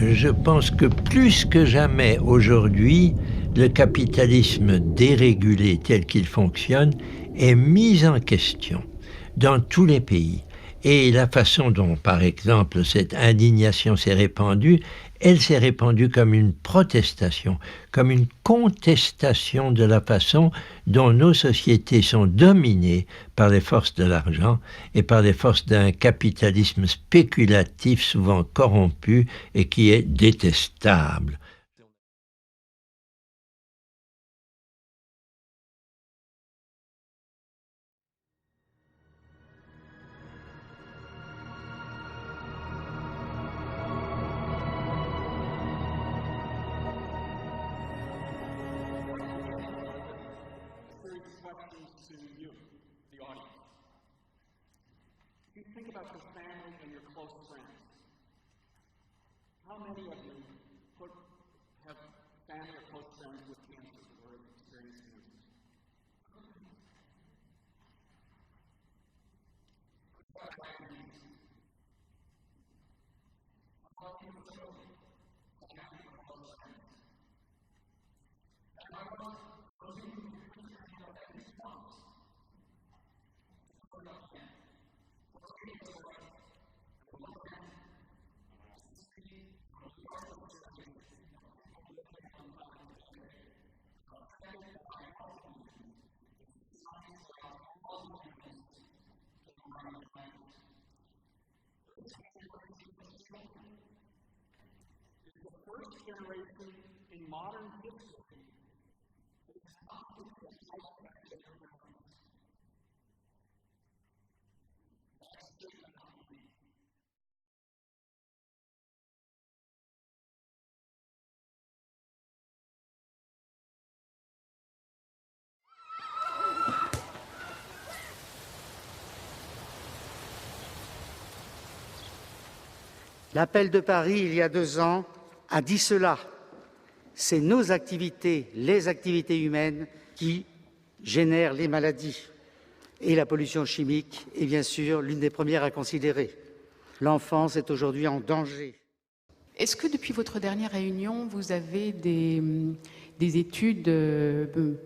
Je pense que plus que jamais aujourd'hui, le capitalisme dérégulé tel qu'il fonctionne est mis en question dans tous les pays. Et la façon dont, par exemple, cette indignation s'est répandue, elle s'est répandue comme une protestation, comme une contestation de la façon dont nos sociétés sont dominées par les forces de l'argent et par les forces d'un capitalisme spéculatif souvent corrompu et qui est détestable. How many of you have family or close friends with cancer or have experienced cancer? It's the first generation in modern history. L'appel de Paris, il y a 2 ans, a dit cela. C'est nos activités, les activités humaines, qui génèrent les maladies. Et la pollution chimique est bien sûr l'une des premières à considérer. L'enfance est aujourd'hui en danger. Est-ce que depuis votre dernière réunion, vous avez des études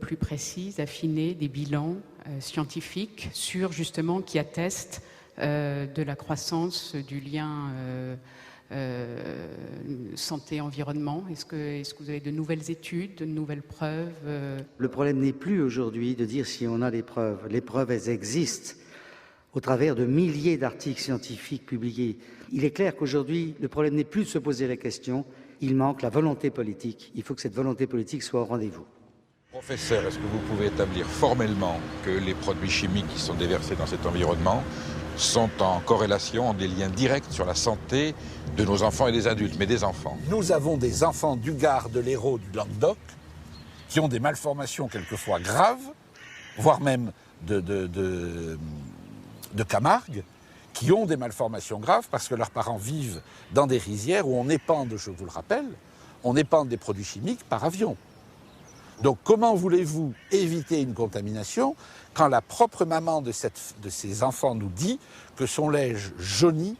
plus précises, affinées, des bilans scientifiques sur justement qui attestent de la croissance du lien santé-environnement? Est-ce que vous avez de nouvelles études, de nouvelles preuves Le problème n'est plus aujourd'hui de dire si on a des preuves. Les preuves, elles existent au travers de milliers d'articles scientifiques publiés. Il est clair qu'aujourd'hui, le problème n'est plus de se poser la question, il manque la volonté politique. Il faut que cette volonté politique soit au rendez-vous. Professeur, est-ce que vous pouvez établir formellement que les produits chimiques qui sont déversés dans cet environnement sont en corrélation, en des liens directs sur la santé de nos enfants et des adultes, mais des enfants? Nous avons des enfants du Gard, de l'Hérault, du Languedoc, qui ont des malformations quelquefois graves, voire même de Camargue, qui ont des malformations graves parce que leurs parents vivent dans des rizières où on épande, je vous le rappelle, on épande des produits chimiques par avion. Donc comment voulez-vous éviter une contamination quand la propre maman de ces enfants nous dit que son lait jaunit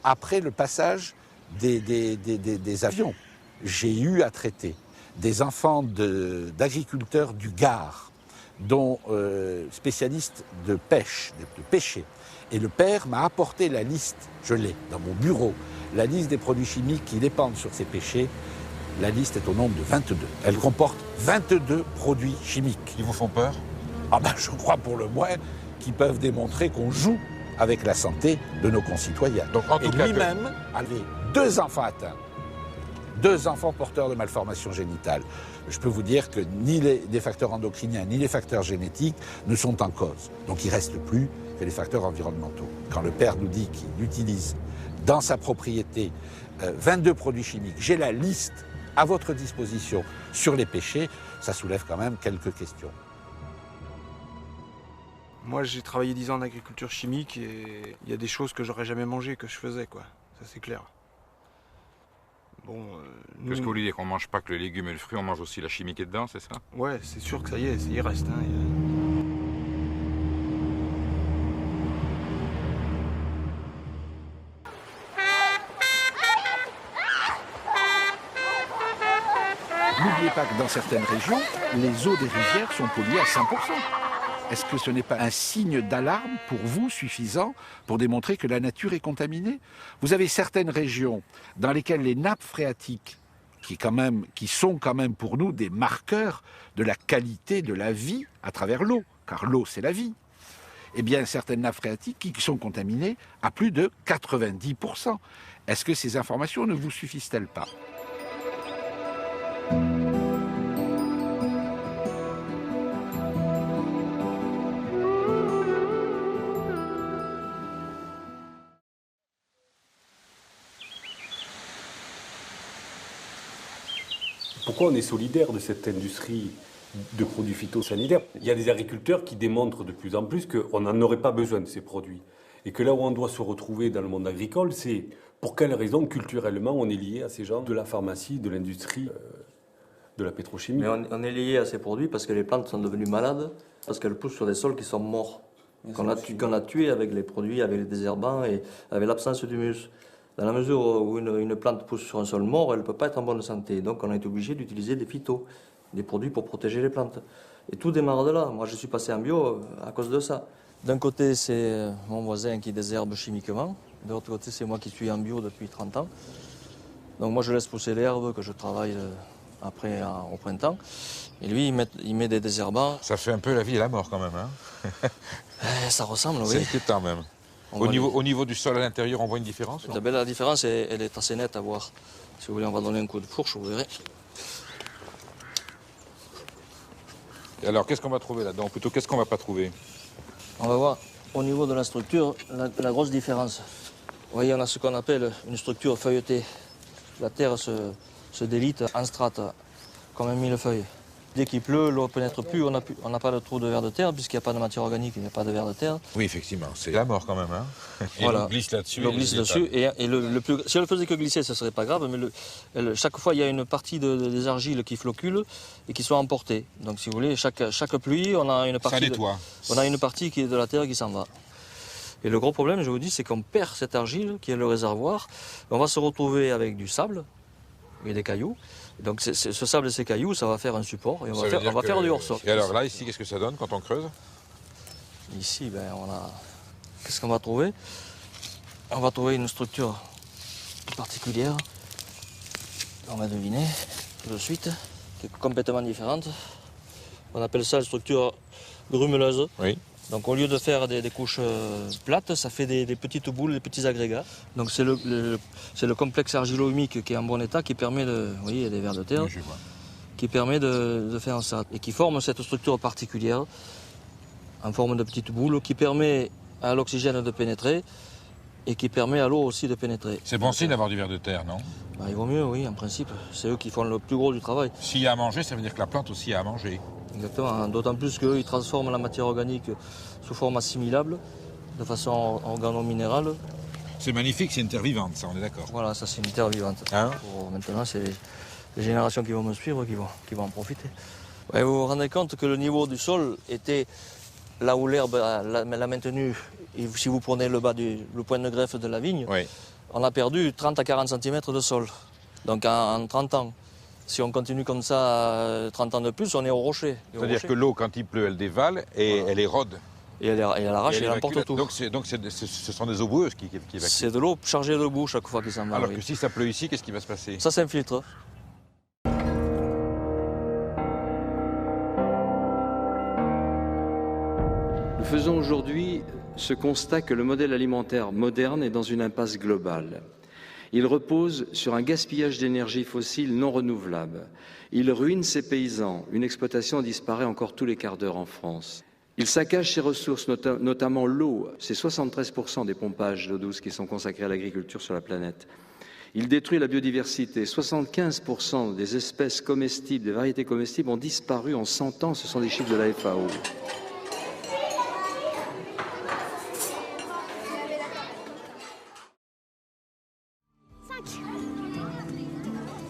après le passage des avions? J'ai eu à traiter des enfants d'agriculteurs du Gard, dont spécialistes de pêche, de pêcher. Et le père m'a apporté la liste, je l'ai dans mon bureau, la liste des produits chimiques qui dépendent sur ces pêchers. La liste est au nombre de 22. Elle comporte 22 produits chimiques. Qui vous font peur? Ah ben, je crois pour le moins qu'ils peuvent démontrer qu'on joue avec la santé de nos concitoyens. Donc, en tout cas, lui-même avait 2 enfants atteints, 2 enfants porteurs de malformations génitales. Je peux vous dire que ni les facteurs endocriniens ni les facteurs génétiques ne sont en cause. Donc il ne reste plus que les facteurs environnementaux. Quand le père nous dit qu'il utilise dans sa propriété 22 produits chimiques, j'ai la liste à votre disposition sur les pêchers, ça soulève quand même quelques questions. Moi, j'ai travaillé 10 ans en agriculture chimique et il y a des choses que j'aurais jamais mangées que je faisais, quoi. Ça, c'est clair. Bon, Qu'est-ce que vous voulez dire, qu'on ne mange pas que le légume et le fruit, on mange aussi la chimie qui est dedans, c'est ça? Ouais, c'est sûr que ça y est, il reste. Hein, pas que dans certaines régions, les eaux des rivières sont polluées à 100%? Est-ce que ce n'est pas un signe d'alarme pour vous suffisant pour démontrer que la nature est contaminée? Vous avez certaines régions dans lesquelles les nappes phréatiques, qui sont quand même pour nous des marqueurs de la qualité de la vie à travers l'eau, car l'eau c'est la vie, eh bien certaines nappes phréatiques qui sont contaminées à plus de 90%. Est-ce que ces informations ne vous suffisent-elles pas? Pourquoi on est solidaire de cette industrie de produits phytosanitaires? Il y a des agriculteurs qui démontrent de plus en plus qu'on n'en aurait pas besoin de ces produits. Et que là où on doit se retrouver dans le monde agricole, c'est pour quelles raisons culturellement on est lié à ces gens de la pharmacie, de l'industrie, de la pétrochimie. Mais on est lié à ces produits parce que les plantes sont devenues malades, parce qu'elles poussent sur des sols qui sont morts, qu'on a tués avec les produits, avec les désherbants et avec l'absence d'humus. Dans la mesure où une plante pousse sur un sol mort, elle ne peut pas être en bonne santé. Donc on a été obligé d'utiliser des phytos, des produits pour protéger les plantes. Et tout démarre de là. Moi je suis passé en bio à cause de ça. D'un côté c'est mon voisin qui désherbe chimiquement, de l'autre côté c'est moi qui suis en bio depuis 30 ans. Donc moi je laisse pousser l'herbe que je travaille après au printemps. Et lui il met des désherbants. Ça fait un peu la vie et la mort quand même, hein? Ça ressemble, oui. C'est inquiétant même. Au niveau du sol à l'intérieur, on voit une différence? La différence, elle est assez nette à voir. Si vous voulez, on va donner un coup de fourche, vous verrez. Et alors, qu'est-ce qu'on va trouver là-dedans? Plutôt, qu'est-ce qu'on va pas trouver? On va voir, au niveau de la structure, la grosse différence. Vous voyez, on a ce qu'on appelle une structure feuilletée. La terre se délite en strates, comme un millefeuille. Dès qu'il pleut, l'eau ne pénètre plus, on n'a pas de trou de vers de terre, puisqu'il n'y a pas de matière organique, il n'y a pas de vers de terre. Oui, effectivement, c'est la mort quand même. Hein. Et voilà. l'eau glisse là-dessus. L'eau glisse dessus, si elle ne faisait que glisser, ce ne serait pas grave, mais chaque fois, il y a une partie des argiles qui floculent et qui sont emportées. Donc, si vous voulez, chaque pluie, on a une partie qui est de la terre qui s'en va. Et le gros problème, je vous dis, c'est qu'on perd cette argile, qui est le réservoir. On va se retrouver avec du sable et des cailloux. Donc ce sable et ces cailloux, ça va faire un support et on va faire du hors-sol. Et alors là, ici, qu'est-ce que ça donne quand on creuse? Ici, qu'est-ce qu'on va trouver? On va trouver une structure particulière. On va deviner tout de suite, qui est complètement différente. On appelle ça une structure grumeleuse. Oui. Donc au lieu de faire des couches plates, ça fait des petites boules, des petits agrégats. Donc c'est le complexe argilo-humique qui est en bon état qui permet de... Vous voyez, il y a des vers de terre. Oui, qui permet de faire ça. Et qui forme cette structure particulière en forme de petites boules qui permet à l'oxygène de pénétrer et qui permet à l'eau aussi de pénétrer. C'est bon signe d'avoir du ver de terre, non? Il vaut mieux, oui, en principe. C'est eux qui font le plus gros du travail. S'il y a à manger, ça veut dire que la plante aussi a à manger. Exactement, d'autant plus qu'eux, ils transforment la matière organique sous forme assimilable, de façon organo-minérale. C'est magnifique, c'est une terre vivante, ça, on est d'accord. Voilà, ça c'est une terre vivante. Hein? Maintenant, c'est les générations qui vont me suivre qui vont en profiter. Ouais, vous vous rendez compte que le niveau du sol était là où l'herbe l'a maintenu. Et si vous prenez le point de greffe de la vigne, oui. On a perdu 30 à 40 cm de sol. Donc en 30 ans. Si on continue comme ça 30 ans de plus, on est au rocher. C'est-à-dire que l'eau, quand il pleut, elle dévale et elle érode. Et elle arrache et elle emporte tout. Donc ce sont des eaux boueuses qui évacuent. C'est de l'eau chargée de boue chaque fois qu'ils s'en va. Alors que si ça pleut ici, qu'est-ce qui va se passer? Ça s'infiltre. Nous faisons aujourd'hui ce constat que le modèle alimentaire moderne est dans une impasse globale. Il repose sur un gaspillage d'énergie fossile non renouvelable. Il ruine ses paysans. Une exploitation disparaît encore tous les quarts d'heure en France. Il saccage ses ressources, notamment l'eau. C'est 73% des pompages d'eau douce qui sont consacrés à l'agriculture sur la planète. Il détruit la biodiversité. 75% des espèces comestibles, des variétés comestibles ont disparu en 100 ans. Ce sont des chiffres de la FAO.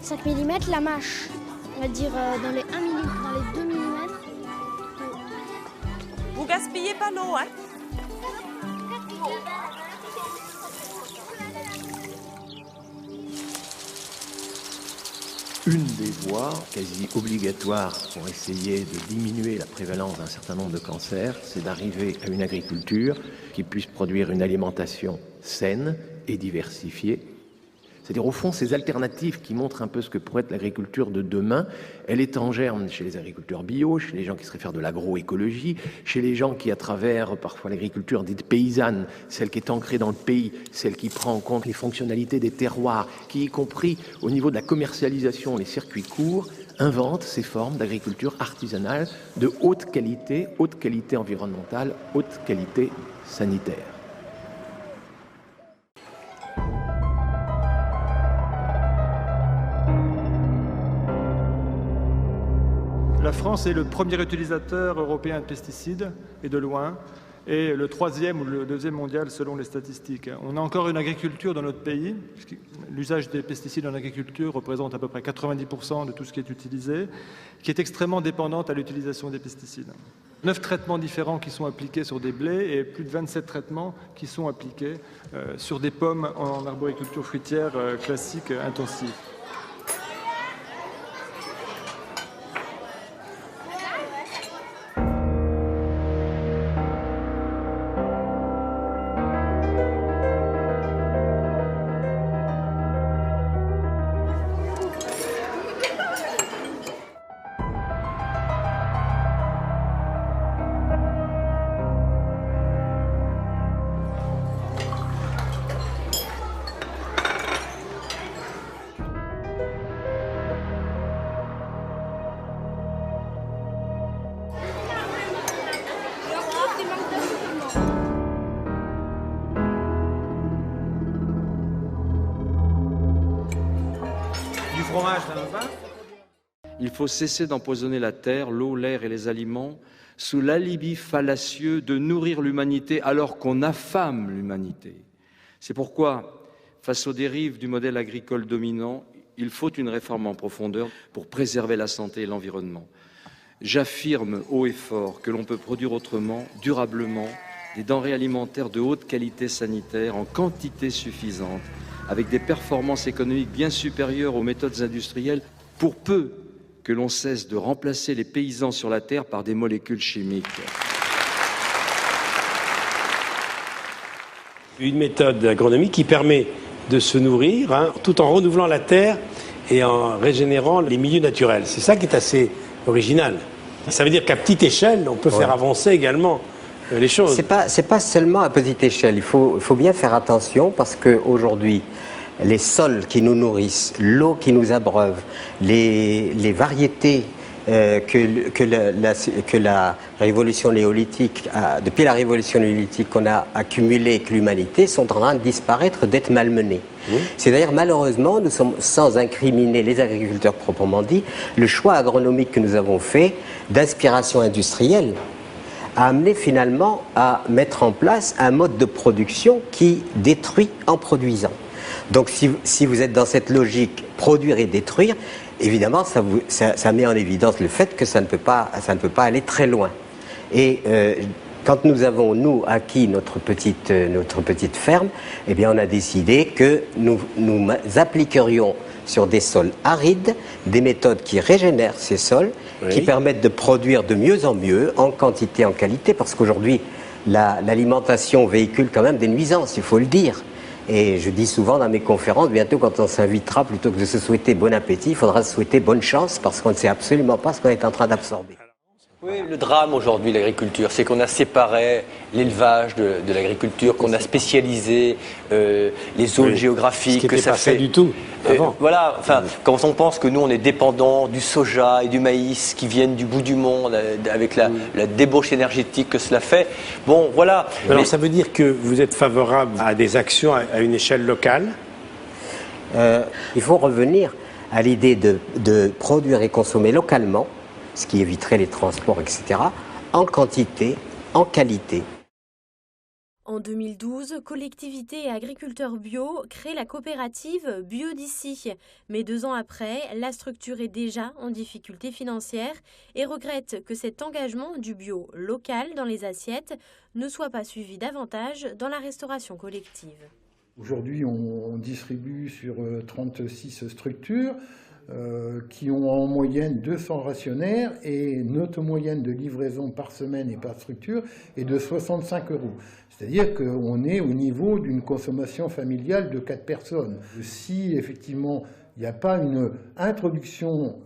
5 mm la mâche, on va dire dans les 1 mm, dans les 2 mm. Vous gaspillez pas l'eau, hein? Une des voies quasi obligatoires pour essayer de diminuer la prévalence d'un certain nombre de cancers, c'est d'arriver à une agriculture qui puisse produire une alimentation saine et diversifiée. C'est-à-dire, au fond, ces alternatives qui montrent un peu ce que pourrait être l'agriculture de demain, elle est en germe chez les agriculteurs bio, chez les gens qui seraient faire de l'agroécologie, chez les gens qui, à travers parfois l'agriculture dite paysanne, celle qui est ancrée dans le pays, celle qui prend en compte les fonctionnalités des terroirs, qui, y compris au niveau de la commercialisation, les circuits courts, invente ces formes d'agriculture artisanale de haute qualité environnementale, haute qualité sanitaire. La France est le premier utilisateur européen de pesticides, et de loin, et le troisième ou le deuxième mondial selon les statistiques. On a encore une agriculture dans notre pays, l'usage des pesticides en agriculture représente à peu près 90% de tout ce qui est utilisé, qui est extrêmement dépendante à l'utilisation des pesticides. 9 traitements différents qui sont appliqués sur des blés et plus de 27 traitements qui sont appliqués sur des pommes en arboriculture fruitière classique intensive. Il faut cesser d'empoisonner la terre, l'eau, l'air et les aliments sous l'alibi fallacieux de nourrir l'humanité alors qu'on affame l'humanité. C'est pourquoi, face aux dérives du modèle agricole dominant, il faut une réforme en profondeur pour préserver la santé et l'environnement. J'affirme haut et fort que l'on peut produire autrement, durablement, des denrées alimentaires de haute qualité sanitaire en quantité suffisante, avec des performances économiques bien supérieures aux méthodes industrielles, pour peu que l'on cesse de remplacer les paysans sur la terre par des molécules chimiques. Une méthode agronomique qui permet de se nourrir tout en renouvelant la terre et en régénérant les milieux naturels. C'est ça qui est assez original. Ça veut dire qu'à petite échelle, on peut faire avancer également les choses. C'est pas seulement à petite échelle. Il faut bien faire attention parce qu'aujourd'hui, les sols qui nous nourrissent, l'eau qui nous abreuve, les variétés que la révolution néolithique, depuis la révolution néolithique qu'on a accumulée avec l'humanité, sont en train de disparaître, d'être malmenées. C'est d'ailleurs malheureusement, nous sommes, sans incriminer les agriculteurs proprement dit, le choix agronomique que nous avons fait d'inspiration industrielle a amené finalement à mettre en place un mode de production qui détruit en produisant. Donc si vous êtes dans cette logique produire et détruire, évidemment ça met en évidence le fait que ça ne peut pas aller très loin. Et quand nous avons, nous, acquis notre petite ferme, eh bien on a décidé que nous appliquerions sur des sols arides des méthodes qui régénèrent ces sols, qui permettent de produire de mieux en mieux, en quantité, en qualité, parce qu'aujourd'hui l'alimentation véhicule quand même des nuisances, il faut le dire. Et je dis souvent dans mes conférences, bientôt quand on s'invitera, plutôt que de se souhaiter bon appétit, il faudra se souhaiter bonne chance parce qu'on ne sait absolument pas ce qu'on est en train d'absorber. Oui, le drame aujourd'hui de l'agriculture, c'est qu'on a séparé l'élevage de l'agriculture, qu'on a spécialisé les zones géographiques. Ce qui n'était pas fait du tout avant. Voilà, enfin, quand on pense que nous on est dépendant du soja et du maïs qui viennent du bout du monde, avec la débauche énergétique que cela fait, bon voilà. Alors ça veut dire que vous êtes favorable à des actions à une échelle locale? Il faut revenir à l'idée de produire et consommer localement, ce qui éviterait les transports, etc., en quantité, en qualité. En 2012, collectivités et agriculteurs bio créent la coopérative Bio d'ici. Mais 2 ans après, la structure est déjà en difficulté financière et regrette que cet engagement du bio local dans les assiettes ne soit pas suivi davantage dans la restauration collective. Aujourd'hui, on distribue sur 36 structures. qui ont en moyenne 200 rationnaires et notre moyenne de livraison par semaine et par structure est de 65 €. C'est-à-dire qu'on est au niveau d'une consommation familiale de 4 personnes. Si effectivement il n'y a pas une introduction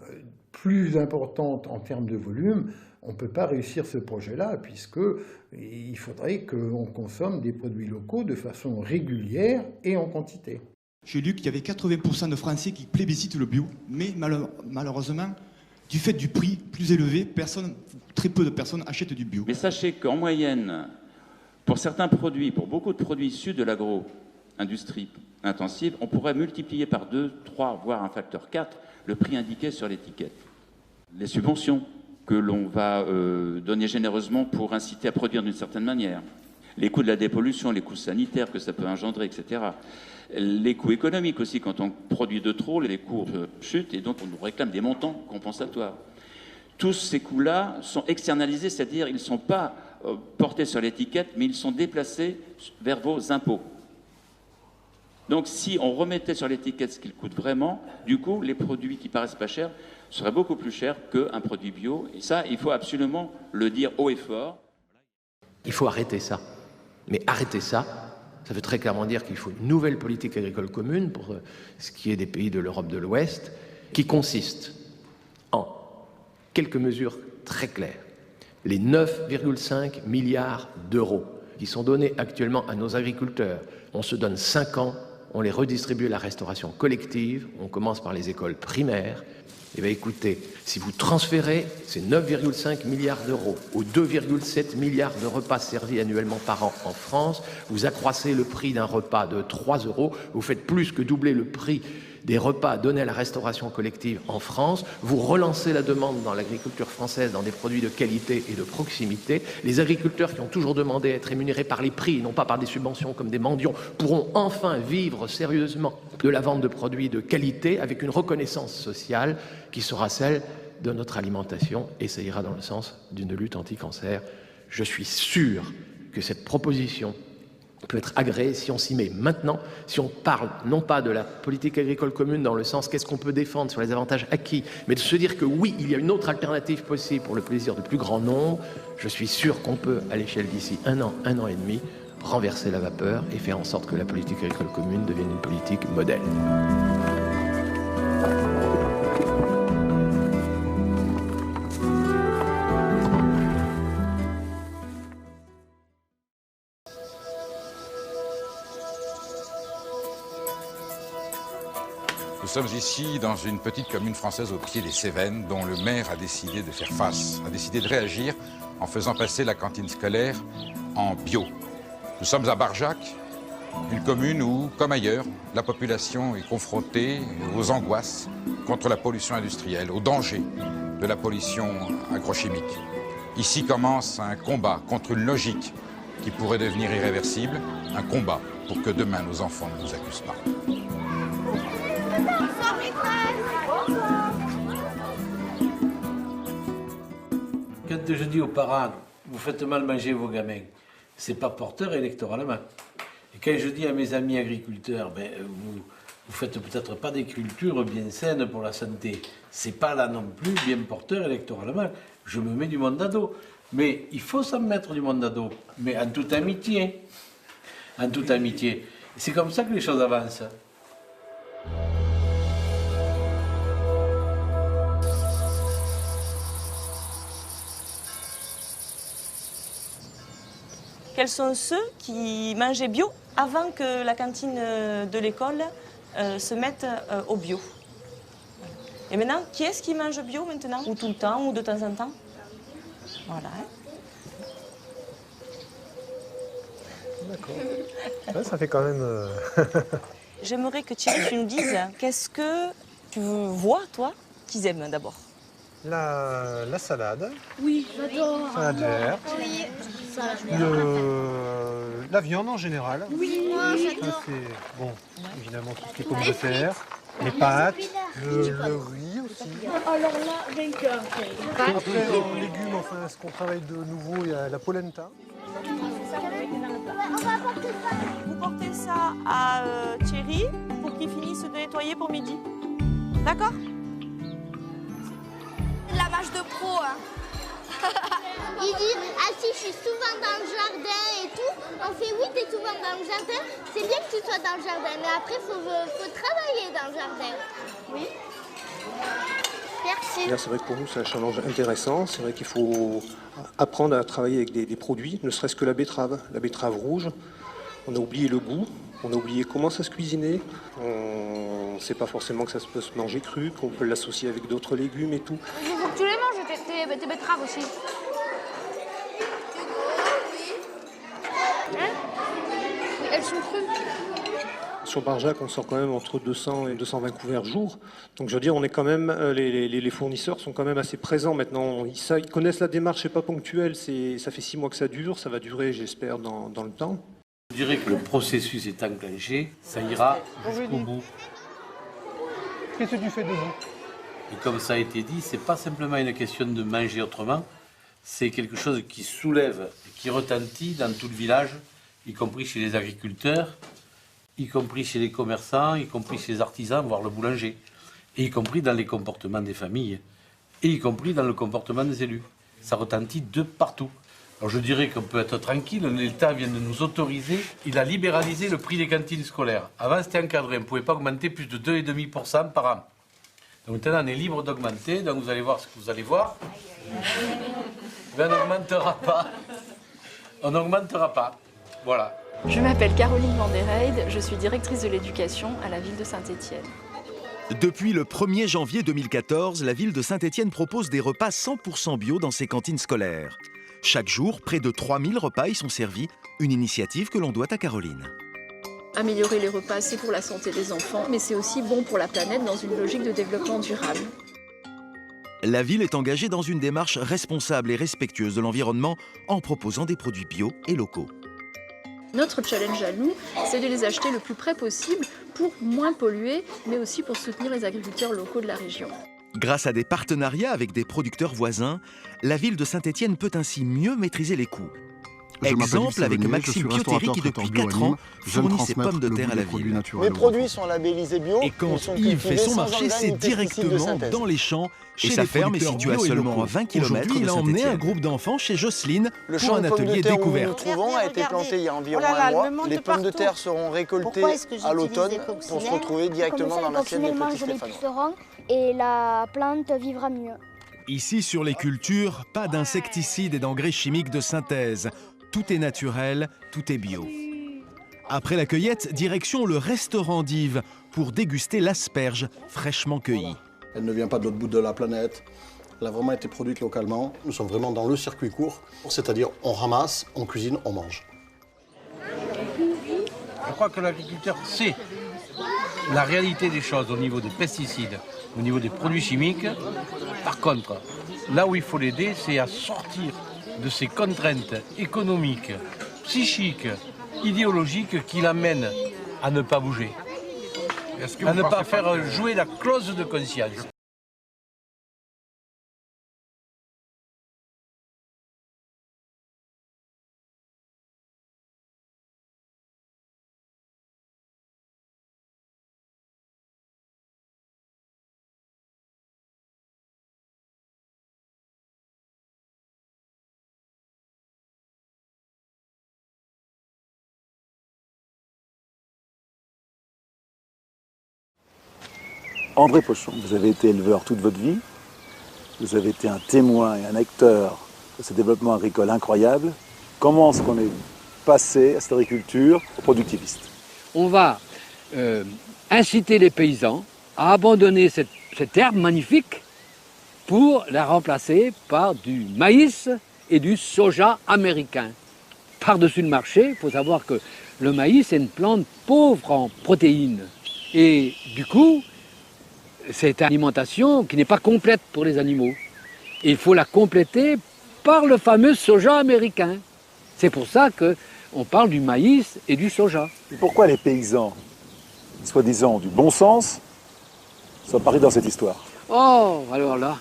plus importante en termes de volume, on ne peut pas réussir ce projet-là, puisqu'il faudrait qu'on consomme des produits locaux de façon régulière et en quantité. J'ai lu qu'il y avait 80% de Français qui plébiscitent le bio, mais malheureusement, du fait du prix plus élevé, très peu de personnes achètent du bio. Mais sachez qu'en moyenne, pour certains produits, pour beaucoup de produits issus de l'agro-industrie intensive, on pourrait multiplier par 2, 3, voire un facteur 4 le prix indiqué sur l'étiquette. Les subventions que l'on va donner généreusement pour inciter à produire d'une certaine manière, les coûts de la dépollution, les coûts sanitaires que ça peut engendrer, etc. Les coûts économiques aussi, quand on produit de trop, les coûts chutent et donc on nous réclame des montants compensatoires. Tous ces coûts-là sont externalisés, c'est-à-dire ils ne sont pas portés sur l'étiquette, mais ils sont déplacés vers vos impôts. Donc si on remettait sur l'étiquette ce qu'ils coûtent vraiment, du coup, les produits qui paraissent pas chers seraient beaucoup plus chers qu'un produit bio. Et ça, il faut absolument le dire haut et fort. Il faut arrêter ça. Mais arrêter ça, ça veut très clairement dire qu'il faut une nouvelle politique agricole commune pour ce qui est des pays de l'Europe de l'Ouest, qui consiste en quelques mesures très claires. Les 9,5 milliards d'euros qui sont donnés actuellement à nos agriculteurs, on se donne 5 ans, on les redistribue à la restauration collective, on commence par les écoles primaires. Eh bien écoutez, si vous transférez ces 9,5 milliards d'euros aux 2,7 milliards de repas servis annuellement par an en France, vous accroissez le prix d'un repas de 3 €, vous faites plus que doubler le prix des repas donnés à la restauration collective en France, vous relancez la demande dans l'agriculture française dans des produits de qualité et de proximité. Les agriculteurs qui ont toujours demandé à être rémunérés par les prix, non pas par des subventions comme des mendiants, pourront enfin vivre sérieusement de la vente de produits de qualité avec une reconnaissance sociale qui sera celle de notre alimentation, et ça ira dans le sens d'une lutte anti-cancer. Je suis sûr que cette proposition peut être agréée si on s'y met maintenant, si on parle non pas de la politique agricole commune dans le sens qu'est-ce qu'on peut défendre sur les avantages acquis, mais de se dire que oui, il y a une autre alternative possible pour le plaisir du plus grand nombre. Je suis sûr qu'on peut, à l'échelle d'ici un an et demi, renverser la vapeur et faire en sorte que la politique agricole commune devienne une politique modèle. Nous sommes ici dans une petite commune française au pied des Cévennes dont le maire a décidé de faire face, a décidé de réagir en faisant passer la cantine scolaire en bio. Nous sommes à Barjac, une commune où, comme ailleurs, la population est confrontée aux angoisses contre la pollution industrielle, aux dangers de la pollution agrochimique. Ici commence un combat contre une logique qui pourrait devenir irréversible, un combat pour que demain nos enfants ne nous accusent pas. Quand je dis aux parents, vous faites mal manger vos gamins, c'est pas porteur électoralement. Et quand je dis à mes amis agriculteurs, vous faites peut-être pas des cultures bien saines pour la santé, c'est pas là non plus bien porteur électoralement. Je me mets du monde à dos. Mais il faut s'en mettre du monde à dos, mais en toute amitié. En toute amitié. C'est comme ça que les choses avancent. Quels sont ceux qui mangeaient bio avant que la cantine de l'école se mette au bio? Et maintenant, qui est-ce qui mange bio maintenant? Ou tout le temps, ou de temps en temps? Voilà. D'accord. Ouais, ça fait quand même... J'aimerais que Thierry, tu nous dises, qu'est-ce que tu vois, toi, qu'ils aiment d'abord? La salade. Oui, j'adore. Salade verte. Oui, la viande en général. Oui, moi j'adore. Bon, évidemment, tout ce qui est pommes de terre, les pâtes, le riz aussi. Alors là, vainqueur. Après, en légumes, enfin, ce qu'on travaille de nouveau, il y a la polenta. Vous portez ça à Thierry pour qu'il finisse de nettoyer pour midi. D'accord? l'image de pro. Hein. Il dit, ah si, je suis souvent dans le jardin et tout. On fait, oui, t'es souvent dans le jardin. C'est bien que tu sois dans le jardin, mais après, faut travailler dans le jardin. Oui. Merci. C'est vrai que pour nous, c'est un challenge intéressant. C'est vrai qu'il faut apprendre à travailler avec des produits, ne serait-ce que la betterave rouge. On a oublié le goût, on a oublié comment ça se cuisinait. On ne sait pas forcément que ça peut se manger cru, qu'on peut l'associer avec d'autres légumes et tout. Il faut que tu les manges, tes betteraves aussi. Hein? Oui, elles sont crues. Sur Barjac, on sort quand même entre 200 et 220 couverts jour. Donc je veux dire, on est quand même, les fournisseurs sont quand même assez présents maintenant. Ils connaissent la démarche, c'est pas ponctuel, ça fait 6 mois que ça dure, ça va durer, j'espère, dans le temps. Je dirais que le processus est enclenché, ça ira jusqu'au bout. Qu'est-ce que tu fais debout? Et comme ça a été dit, c'est pas simplement une question de manger autrement, c'est quelque chose qui soulève, qui retentit dans tout le village, y compris chez les agriculteurs, y compris chez les commerçants, y compris chez les artisans, voire le boulanger, et y compris dans les comportements des familles, et y compris dans le comportement des élus. Ça retentit de partout. Alors je dirais qu'on peut être tranquille, l'État vient de nous autoriser, il a libéralisé le prix des cantines scolaires. Avant c'était encadré, on ne pouvait pas augmenter plus de 2,5% par an. Donc maintenant on est libre d'augmenter, donc vous allez voir ce que vous allez voir. Mais on n'augmentera pas. On n'augmentera pas. Voilà. Je m'appelle Caroline Van der Heyde, je suis directrice de l'éducation à la ville de Saint-Étienne. Depuis le 1er janvier 2014, la ville de Saint-Étienne propose des repas 100% bio dans ses cantines scolaires. Chaque jour, près de 3000 repas y sont servis, une initiative que l'on doit à Caroline. Améliorer les repas, c'est pour la santé des enfants, mais c'est aussi bon pour la planète dans une logique de développement durable. La ville est engagée dans une démarche responsable et respectueuse de l'environnement en proposant des produits bio et locaux. Notre challenge à nous, c'est de les acheter le plus près possible pour moins polluer, mais aussi pour soutenir les agriculteurs locaux de la région. Grâce à des partenariats avec des producteurs voisins, la ville de Saint-Étienne peut ainsi mieux maîtriser les coûts. Exemple avec Maxime Pioteri qui depuis 4 ans fournit ses pommes de terre à la ville. Mes produits sont labellisés bio. Et quand Yves fait son marché, c'est directement dans les champs. Et sa ferme est située à seulement 20 km de Saint-Étienne. Il a emmené un groupe d'enfants chez Jocelyne pour un atelier découverte. Le champ où nous nous trouvons a été planté il y a environ un mois. Les pommes de terre seront récoltées à l'automne pour se retrouver directement dans l'assiette des petits Stéphanois. Et la plante vivra mieux. Ici, sur les cultures, pas d'insecticides et d'engrais chimiques de synthèse. Tout est naturel, tout est bio. Après la cueillette, direction le restaurant d'Yves pour déguster l'asperge fraîchement cueillie. Elle ne vient pas de l'autre bout de la planète. Elle a vraiment été produite localement. Nous sommes vraiment dans le circuit court, c'est-à-dire on ramasse, on cuisine, on mange. Je crois que l'agriculteur sait la réalité des choses au niveau des pesticides, au niveau des produits chimiques. Par contre, là où il faut l'aider, c'est à sortir de ces contraintes économiques, psychiques, idéologiques qui l'amènent à ne pas bouger, à ne pas faire jouer la clause de conscience. André Pochon, vous avez été éleveur toute votre vie. Vous avez été un témoin et un acteur de ce développement agricole incroyable. Comment est-ce qu'on est passé à cette agriculture au productiviste? On va inciter les paysans à abandonner cette herbe magnifique pour la remplacer par du maïs et du soja américain. Par-dessus le marché, il faut savoir que le maïs est une plante pauvre en protéines. Et du coup, c'est une alimentation qui n'est pas complète pour les animaux. Il faut la compléter par le fameux soja américain. C'est pour ça qu'on parle du maïs et du soja. Et pourquoi les paysans, soi-disant du bon sens, sont apparus dans cette histoire? Oh, alors là...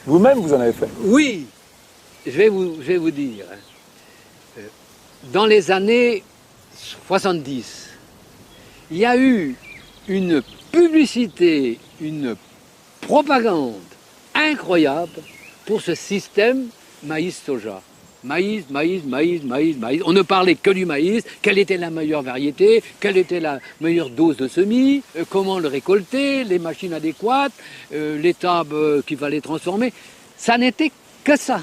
Vous-même, vous en avez fait? Oui, je vais vous dire. Dans les années 70, il y a eu une publicité, une propagande incroyable pour ce système maïs-soja. Maïs, maïs, maïs, maïs, maïs. On ne parlait que du maïs, quelle était la meilleure variété, quelle était la meilleure dose de semis, comment le récolter, les machines adéquates, l'étable qu'il fallait transformer. Ça n'était que ça.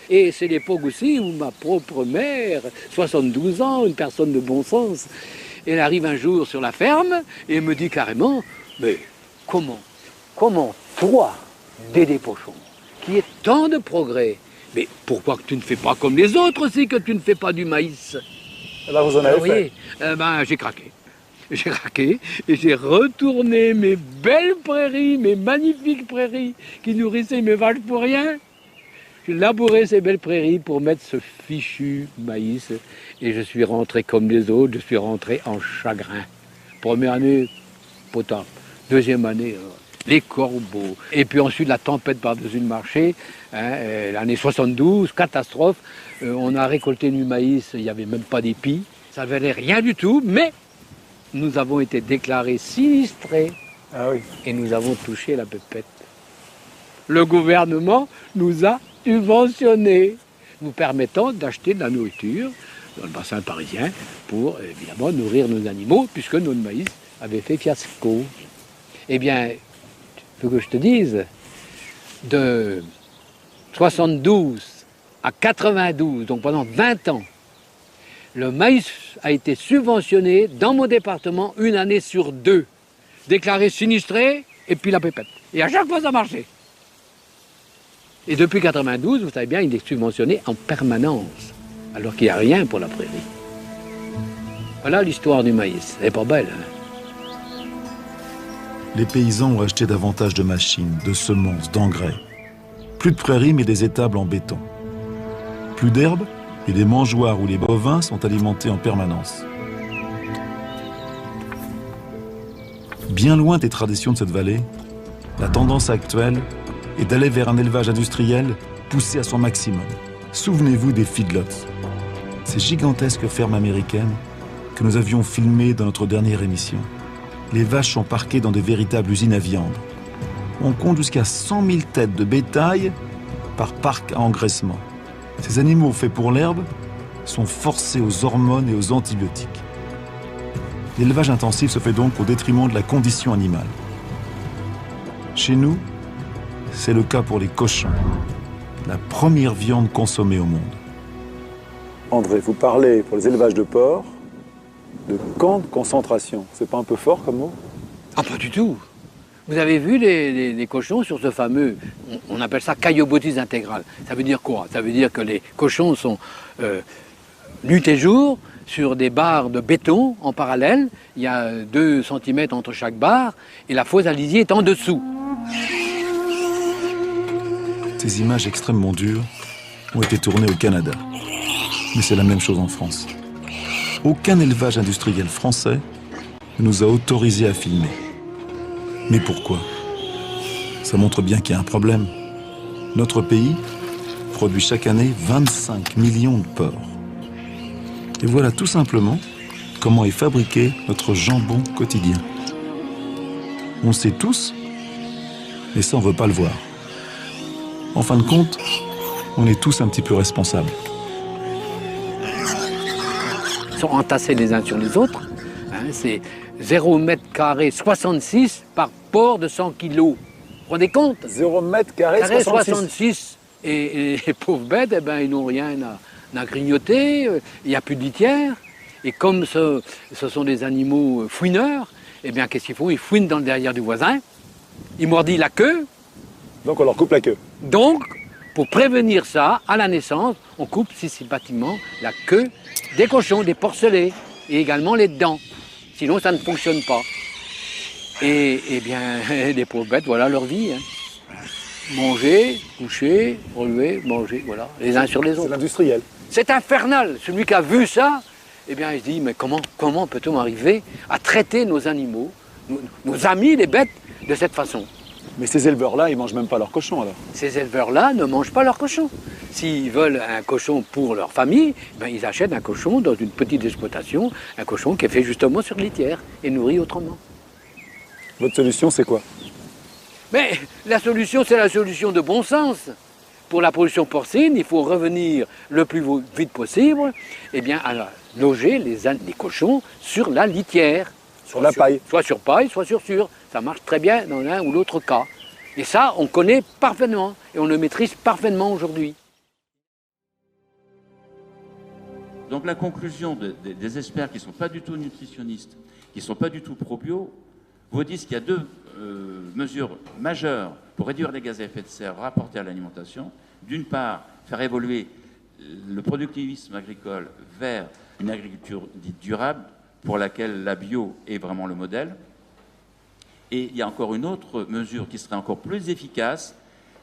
Et c'est l'époque aussi où ma propre mère, 72 ans, une personne de bon sens, elle arrive un jour sur la ferme et me dit carrément, mais comment toi, Dédé Pochon, qui est tant de progrès, mais pourquoi que tu ne fais pas comme les autres aussi, que tu ne fais pas du maïs? Là, vous en avez fait. J'ai craqué. J'ai craqué et j'ai retourné mes belles prairies, mes magnifiques prairies qui nourrissaient mes vaches pour rien. J'ai labouré ces belles prairies pour mettre ce fichu maïs et je suis rentré comme les autres, je suis rentré en chagrin. Première année, potable. Deuxième année, les corbeaux. Et puis ensuite la tempête par-dessus le marché, l'année 72, catastrophe. On a récolté du maïs, il n'y avait même pas d'épis. Ça ne valait rien du tout, mais nous avons été déclarés sinistrés. Ah oui. Et nous avons touché la pépette. Le gouvernement nous a subventionnés, nous permettant d'acheter de la nourriture dans le bassin parisien pour évidemment nourrir nos animaux, puisque notre maïs avait fait fiasco. Eh bien, il faut que je te dise, de 72 à 92, donc pendant 20 ans, le maïs a été subventionné dans mon département une année sur 2, déclaré sinistré et puis la pépette. Et à chaque fois ça marchait. Et depuis 92, vous savez bien, il est subventionné en permanence, alors qu'il n'y a rien pour la prairie. Voilà l'histoire du maïs. Elle n'est pas belle, hein? Les paysans ont acheté davantage de machines, de semences, d'engrais. Plus de prairies, mais des étables en béton. Plus d'herbes, et les mangeoires où les bovins sont alimentés en permanence. Bien loin des traditions de cette vallée, la tendance actuelle est d'aller vers un élevage industriel poussé à son maximum. Souvenez-vous des feedlots, ces gigantesques fermes américaines que nous avions filmées dans notre dernière émission. Les vaches sont parquées dans de véritables usines à viande. On compte jusqu'à 100 000 têtes de bétail par parc à engraissement. Ces animaux faits pour l'herbe sont forcés aux hormones et aux antibiotiques. L'élevage intensif se fait donc au détriment de la condition animale. Chez nous, c'est le cas pour les cochons, la première viande consommée au monde. André, vous parlez pour les élevages de porcs de camps de concentration. C'est pas un peu fort comme mot? Ah, pas du tout. Vous avez vu les cochons sur ce fameux, on appelle ça caillebotis intégral. Ça veut dire quoi? Ça veut dire que les cochons sont nuit et jour sur des barres de béton en parallèle. Il y a 2 cm entre chaque barre et la fosse à lisier est en dessous. Ces images extrêmement dures ont été tournées au Canada. Mais c'est la même chose en France. Aucun élevage industriel français ne nous a autorisés à filmer. Mais pourquoi? Ça montre bien qu'il y a un problème. Notre pays produit chaque année 25 millions de porcs. Et voilà tout simplement comment est fabriqué notre jambon quotidien. On sait tous, mais ça on ne veut pas le voir. En fin de compte, on est tous un petit peu responsables. Ils sont entassés les uns sur les autres. C'est 0 mètre carré 66 par porc de 100 kilos. Vous vous rendez compte? 0 mètre carré 66. Et les pauvres bêtes, ils n'ont rien à grignoter, il n'y a plus de litière. Et comme ce sont des animaux fouineurs, qu'est-ce qu'ils font? Ils fouinent dans le derrière du voisin, ils mordillent la queue. Donc on leur coupe la queue. Donc, pour prévenir ça, à la naissance, on coupe systématiquement la queue des cochons, des porcelets, et également les dents. Sinon, ça ne fonctionne pas. Et les pauvres bêtes, voilà leur vie. Manger, coucher, relever, manger, voilà, les uns sur les autres. C'est l'industriel. C'est infernal. Celui qui a vu ça, il se dit, mais comment peut-on arriver à traiter nos animaux, nos amis, les bêtes, de cette façon? Mais ces éleveurs-là, ils mangent même pas leurs cochons alors? Ces éleveurs-là ne mangent pas leurs cochons. S'ils veulent un cochon pour leur famille, ils achètent un cochon dans une petite exploitation, un cochon qui est fait justement sur litière et nourri autrement. Votre solution, c'est quoi? Mais la solution, c'est la solution de bon sens. Pour la pollution porcine, il faut revenir le plus vite possible à loger les cochons sur la litière. Sur la paille. Soit sur paille, soit sur sur. Ça marche très bien dans l'un ou l'autre cas. Et ça, on connaît parfaitement et on le maîtrise parfaitement aujourd'hui. Donc la conclusion des experts qui ne sont pas du tout nutritionnistes, qui ne sont pas du tout pro-bio, vous disent qu'il y a deux mesures majeures pour réduire les gaz à effet de serre rapportés à l'alimentation. D'une part, faire évoluer le productivisme agricole vers une agriculture dite durable, pour laquelle la bio est vraiment le modèle. Et il y a encore une autre mesure qui serait encore plus efficace,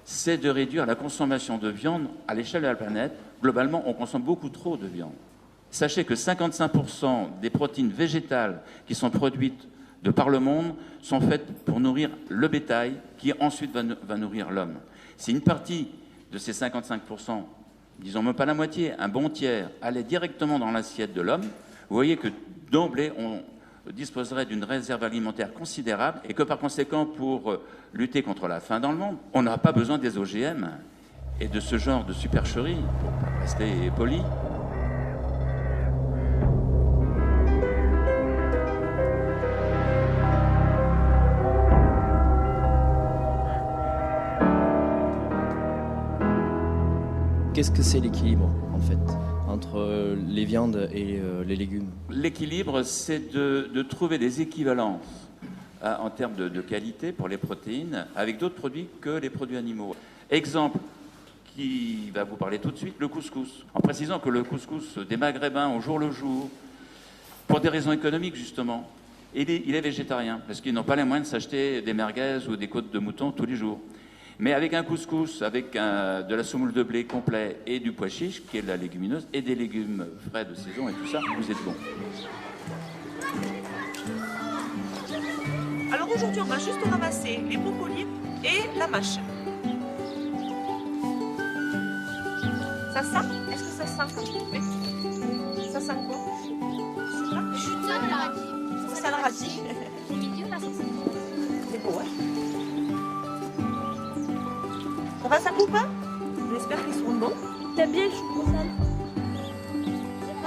c'est de réduire la consommation de viande à l'échelle de la planète. Globalement, on consomme beaucoup trop de viande. Sachez que 55% des protéines végétales qui sont produites de par le monde sont faites pour nourrir le bétail qui ensuite va nourrir l'homme. Si une partie de ces 55%, disons même pas la moitié, un bon tiers, allait directement dans l'assiette de l'homme, vous voyez que d'emblée, on disposerait d'une réserve alimentaire considérable et que par conséquent, pour lutter contre la faim dans le monde, on n'aura pas besoin des OGM et de ce genre de supercherie, pour rester poli. Qu'est-ce que c'est l'équilibre, en fait, entre les viandes et les légumes? L'équilibre, c'est de trouver des équivalences en termes de qualité pour les protéines avec d'autres produits que les produits animaux. Exemple qui va vous parler tout de suite, le couscous. En précisant que le couscous des Maghrébins au jour le jour, pour des raisons économiques justement, il est végétarien, parce qu'ils n'ont pas les moyens de s'acheter des merguez ou des côtes de mouton tous les jours. Mais avec un couscous, avec de la semoule de blé complet et du pois chiche, qui est de la légumineuse, et des légumes frais de saison et tout ça, vous êtes bon. Alors aujourd'hui, on va juste ramasser les brocolis et la mâche. Ça sent? Est-ce que ça sent quand tu fais? Ça sent quoi? Ça sent le radis. C'est beau, hein? Ça va, ça coupe, hein? J'espère qu'ils seront bons. T'aimes bien le chou sale?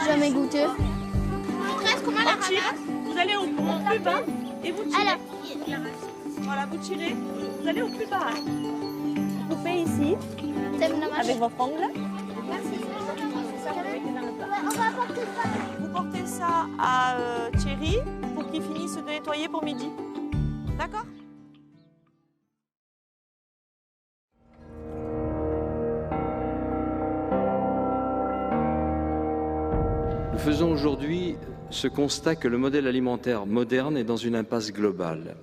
Jamais goûté. Comment la ramasse? Vous allez au plus bas et vous tirez. Voilà, vous tirez. Vous allez au plus bas. Vous coupez ici avec votre ongle. Vous portez ça à Thierry pour qu'il finisse de nettoyer pour midi. D'accord? Nous faisons aujourd'hui ce constat que le modèle alimentaire moderne est dans une impasse globale.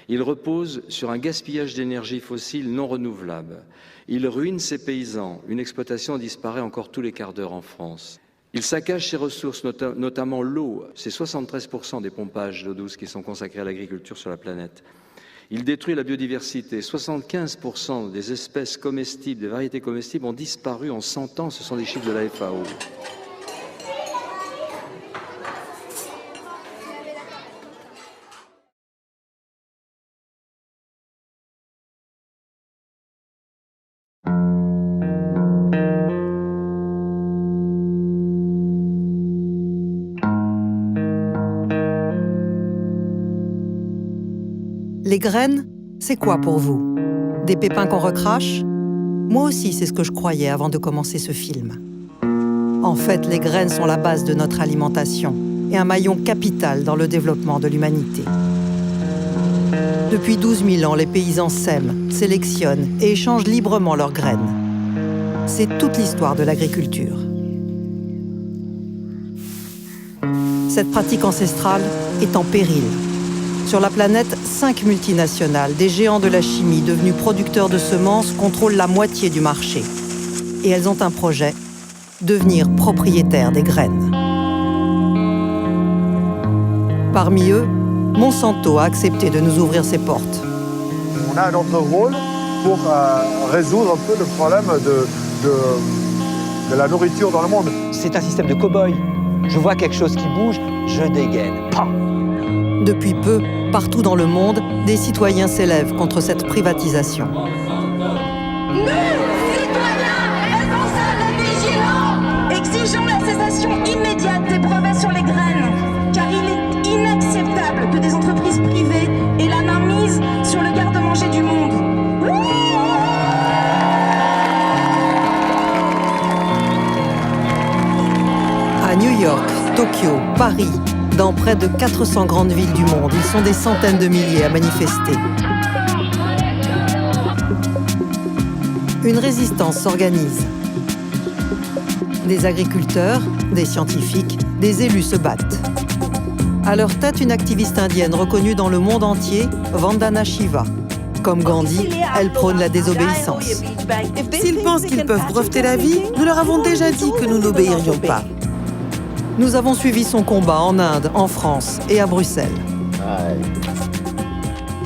Il repose sur un gaspillage d'énergie fossile non renouvelable. Il ruine ses paysans. Une exploitation disparaît encore tous les quarts d'heure en France. Il saccage ses ressources, notamment l'eau. C'est 73% des pompages d'eau douce qui sont consacrés à l'agriculture sur la planète. Il détruit la biodiversité. 75% des espèces comestibles, des variétés comestibles ont disparu en 100 ans. Ce sont des chiffres de la FAO. Les graines, c'est quoi pour vous? Des pépins qu'on recrache? Moi aussi, c'est ce que je croyais avant de commencer ce film. En fait, les graines sont la base de notre alimentation et un maillon capital dans le développement de l'humanité. Depuis 12 000 ans, les paysans sèment, sélectionnent et échangent librement leurs graines. C'est toute l'histoire de l'agriculture. Cette pratique ancestrale est en péril. Sur la planète, 5 multinationales, des géants de la chimie devenus producteurs de semences, contrôlent la moitié du marché. Et elles ont un projet, devenir propriétaires des graines. Parmi eux, Monsanto a accepté de nous ouvrir ses portes. On a notre rôle pour résoudre un peu le problème de la nourriture dans le monde. C'est un système de cow-boy. Je vois quelque chose qui bouge, je dégaine. Pam! Depuis peu, partout dans le monde, des citoyens s'élèvent contre cette privatisation. Nous, citoyens, responsables et vigilants, exigeons la cessation immédiate des brevets sur les graines, car il est inacceptable que des entreprises privées aient la main mise sur le garde-manger du monde. À New York, Tokyo, Paris, dans près de 400 grandes villes du monde, ils sont des centaines de milliers à manifester. Une résistance s'organise. Des agriculteurs, des scientifiques, des élus se battent. À leur tête, une activiste indienne reconnue dans le monde entier, Vandana Shiva. Comme Gandhi, elle prône la désobéissance. S'ils pensent qu'ils peuvent breveter la vie, nous leur avons déjà dit que nous n'obéirions pas. Nous avons suivi son combat en Inde, en France et à Bruxelles.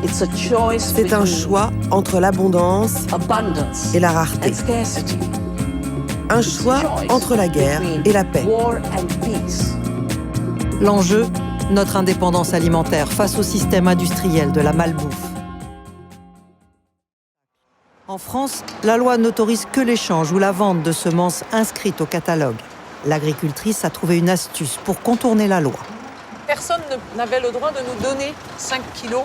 C'est un choix entre l'abondance et la rareté. Un choix entre la guerre et la paix. L'enjeu, notre indépendance alimentaire face au système industriel de la malbouffe. En France, la loi n'autorise que l'échange ou la vente de semences inscrites au catalogue. L'agricultrice a trouvé une astuce pour contourner la loi. Personne n'avait le droit de nous donner 5 kilos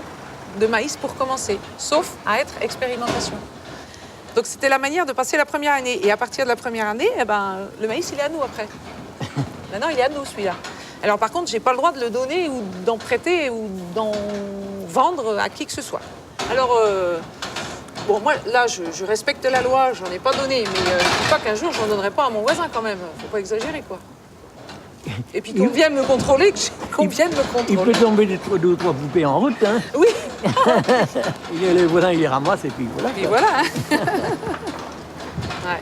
de maïs pour commencer, sauf à être expérimentation. Donc c'était la manière de passer la première année. Et à partir de la première année, le maïs, il est à nous après. Maintenant, il est à nous, celui-là. Alors par contre, je n'ai pas le droit de le donner ou d'en prêter ou d'en vendre à qui que ce soit. Alors, bon, moi, là, je respecte la loi, j'en ai pas donné, mais je ne dis pas qu'un jour, j'en donnerai pas à mon voisin quand même. Faut pas exagérer, quoi. Et puis qu'on vienne me contrôler, qu'on vienne me contrôler. Il peut tomber deux ou trois poupées en route, hein. Oui. Le voisin, il les ramasse et puis voilà. Et voilà, hein. Ouais.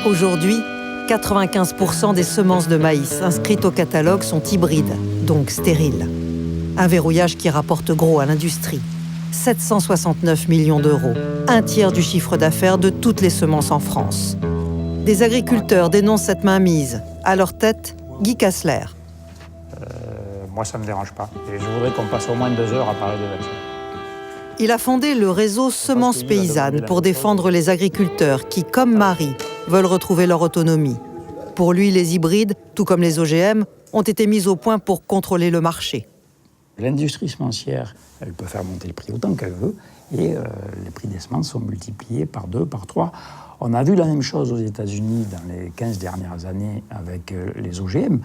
Aujourd'hui, 95% des semences de maïs inscrites au catalogue sont hybrides, donc stériles. Un verrouillage qui rapporte gros à l'industrie. 769 millions d'euros, un tiers du chiffre d'affaires de toutes les semences en France. Des agriculteurs dénoncent cette mainmise. À leur tête, Guy Kassler. Moi, ça ne me dérange pas. Et je voudrais qu'on passe au moins 2 heures à parler de là-dessus. Il a fondé le réseau Semences Paysannes pour défendre les agriculteurs qui, comme Marie, veulent retrouver leur autonomie. Pour lui, les hybrides, tout comme les OGM, ont été mis au point pour contrôler le marché. L'industrie semencière, elle peut faire monter le prix autant qu'elle veut, et les prix des semences sont multipliés par 2, par 3. On a vu la même chose aux États-Unis dans les 15 dernières années avec les OGM,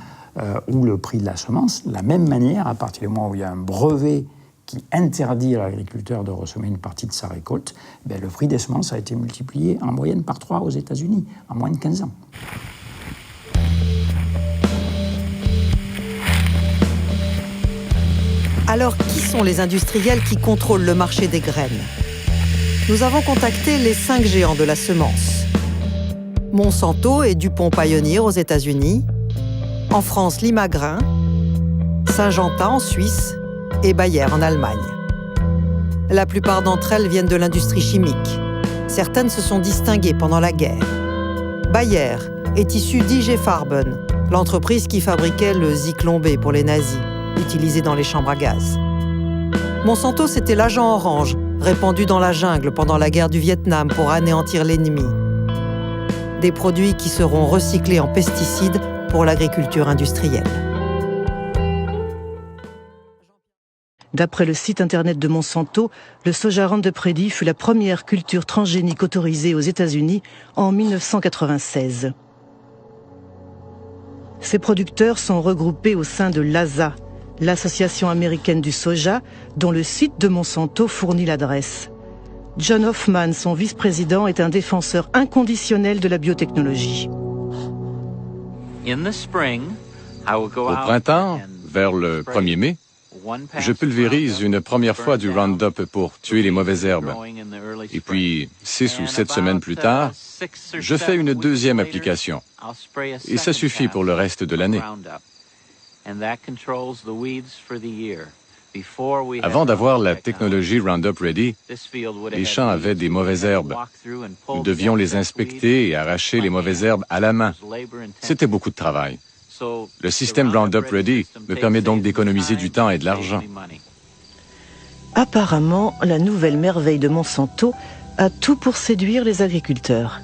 où le prix de la semence, de la même manière, à partir du moment où il y a un brevet qui interdit à l'agriculteur de ressemer une partie de sa récolte, le prix des semences a été multiplié en moyenne par 3 aux États-Unis, en moins de 15 ans. Alors, qui sont les industriels qui contrôlent le marché des graines? Nous avons contacté les 5 géants de la semence. Monsanto et DuPont Pioneer aux États-Unis, en France Limagrain, Syngenta en Suisse et Bayer en Allemagne. La plupart d'entre elles viennent de l'industrie chimique. Certaines se sont distinguées pendant la guerre. Bayer est issue d'IG Farben, l'entreprise qui fabriquait le Zyklon B pour les nazis, utilisé dans les chambres à gaz. Monsanto, c'était l'agent orange, répandu dans la jungle pendant la guerre du Vietnam pour anéantir l'ennemi. Des produits qui seront recyclés en pesticides pour l'agriculture industrielle. D'après le site internet de Monsanto, le soja Roundup Ready fut la première culture transgénique autorisée aux États-Unis en 1996. Ces producteurs sont regroupés au sein de l'ASA, l'Association américaine du soja, dont le site de Monsanto fournit l'adresse. John Hoffman, son vice-président, est un défenseur inconditionnel de la biotechnologie. Au printemps, vers le 1er mai, je pulvérise une première fois du Roundup pour tuer les mauvaises herbes. Et puis, 6 ou 7 semaines plus tard, je fais une deuxième application. Et ça suffit pour le reste de l'année. Avant d'avoir la technologie Roundup Ready, les champs avaient des mauvaises herbes. Nous devions les inspecter et arracher les mauvaises herbes à la main. C'était beaucoup de travail. Le système Roundup Ready me permet donc d'économiser du temps et de l'argent. Apparemment, la nouvelle merveille de Monsanto a tout pour séduire les agriculteurs.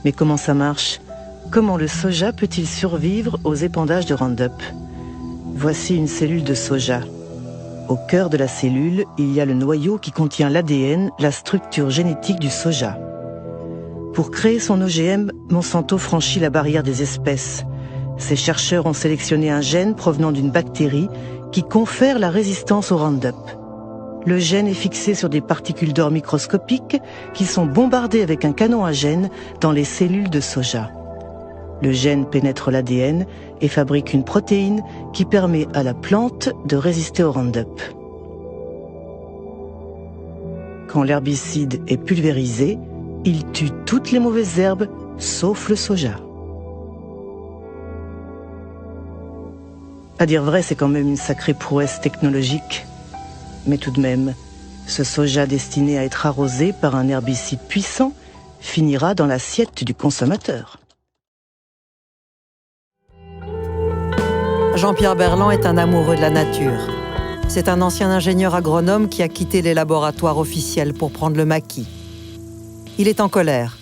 Mais comment ça marche? Comment le soja peut-il survivre aux épandages de Roundup? Voici une cellule de soja. Au cœur de la cellule, il y a le noyau qui contient l'ADN, la structure génétique du soja. Pour créer son OGM, Monsanto franchit la barrière des espèces. Ces chercheurs ont sélectionné un gène provenant d'une bactérie qui confère la résistance au Roundup. Le gène est fixé sur des particules d'or microscopiques qui sont bombardées avec un canon à gènes dans les cellules de soja. Le gène pénètre l'ADN et fabrique une protéine qui permet à la plante de résister au Roundup. Quand l'herbicide est pulvérisé, il tue toutes les mauvaises herbes, sauf le soja. À dire vrai, c'est quand même une sacrée prouesse technologique. Mais tout de même, ce soja destiné à être arrosé par un herbicide puissant finira dans l'assiette du consommateur. Jean-Pierre Berland est un amoureux de la nature. C'est un ancien ingénieur agronome qui a quitté les laboratoires officiels pour prendre le maquis. Il est en colère.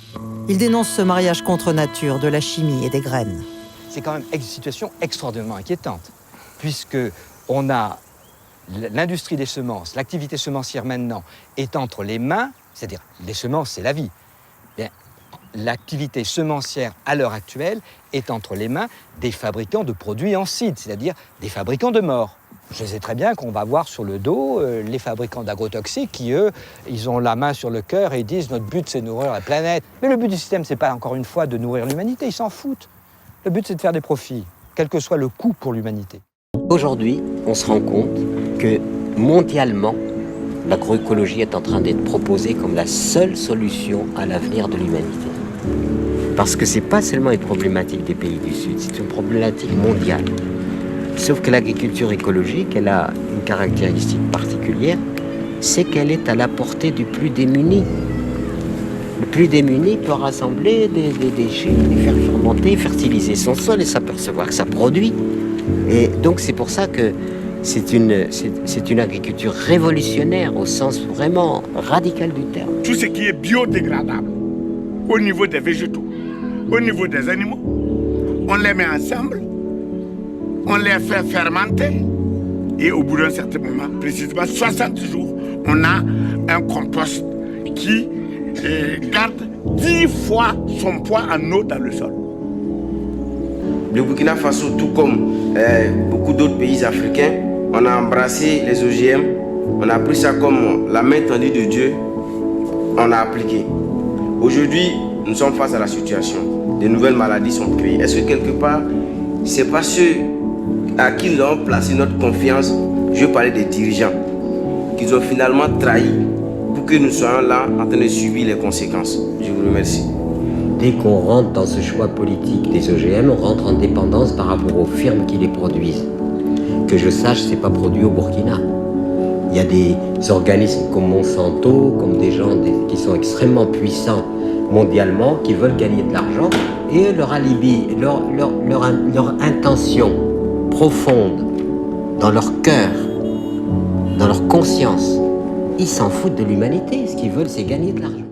Il dénonce ce mariage contre nature de la chimie et des graines. C'est quand même une situation extraordinairement inquiétante, puisque on a l'industrie des semences, l'activité semencière maintenant est entre les mains, c'est-à-dire les semences, c'est la vie. Bien, l'activité semencière à l'heure actuelle est entre les mains des fabricants de produits en seed, c'est-à-dire des fabricants de morts. Je sais très bien qu'on va voir sur le dos les fabricants d'agrotoxiques qui, eux, ils ont la main sur le cœur et ils disent « notre but, c'est de nourrir la planète ». Mais le but du système, c'est pas encore une fois de nourrir l'humanité, ils s'en foutent. Le but, c'est de faire des profits, quel que soit le coût pour l'humanité. Aujourd'hui, on se rend compte que mondialement, l'agroécologie est en train d'être proposée comme la seule solution à l'avenir de l'humanité. Parce que ce n'est pas seulement une problématique des pays du Sud, c'est une problématique mondiale. Sauf que l'agriculture écologique, elle a une caractéristique particulière, c'est qu'elle est à la portée du plus démuni. Le plus démuni peut rassembler des déchets, les faire fermenter, fertiliser son sol et s'apercevoir que ça produit. Et donc c'est pour ça que c'est une agriculture révolutionnaire au sens vraiment radical du terme. Tout ce qui est biodégradable au niveau des végétaux, au niveau des animaux, on les met ensemble, on les fait fermenter et au bout d'un certain moment, précisément 60 jours, on a un compost qui garde 10 fois son poids en eau dans le sol. Le Burkina Faso, tout comme beaucoup d'autres pays africains, on a embrassé les OGM, on a pris ça comme la main tendue de Dieu, on a appliqué. Aujourd'hui, nous sommes face à la situation. De nouvelles maladies sont créées. Est-ce que quelque part, c'est pas ceux à qui nous avons placé notre confiance, je veux parler des dirigeants, qu'ils ont finalement trahi pour que nous soyons là en train de subir les conséquences. Je vous remercie. Dès qu'on rentre dans ce choix politique des OGM, on rentre en dépendance par rapport aux firmes qui les produisent. Que je sache, ce n'est pas produit au Burkina. Il y a des organismes comme Monsanto, comme des gens qui sont extrêmement puissants mondialement, qui veulent gagner de l'argent, et leur alibi, leur intention profonde, dans leur cœur, dans leur conscience, ils s'en foutent de l'humanité. Ce qu'ils veulent, c'est gagner de l'argent.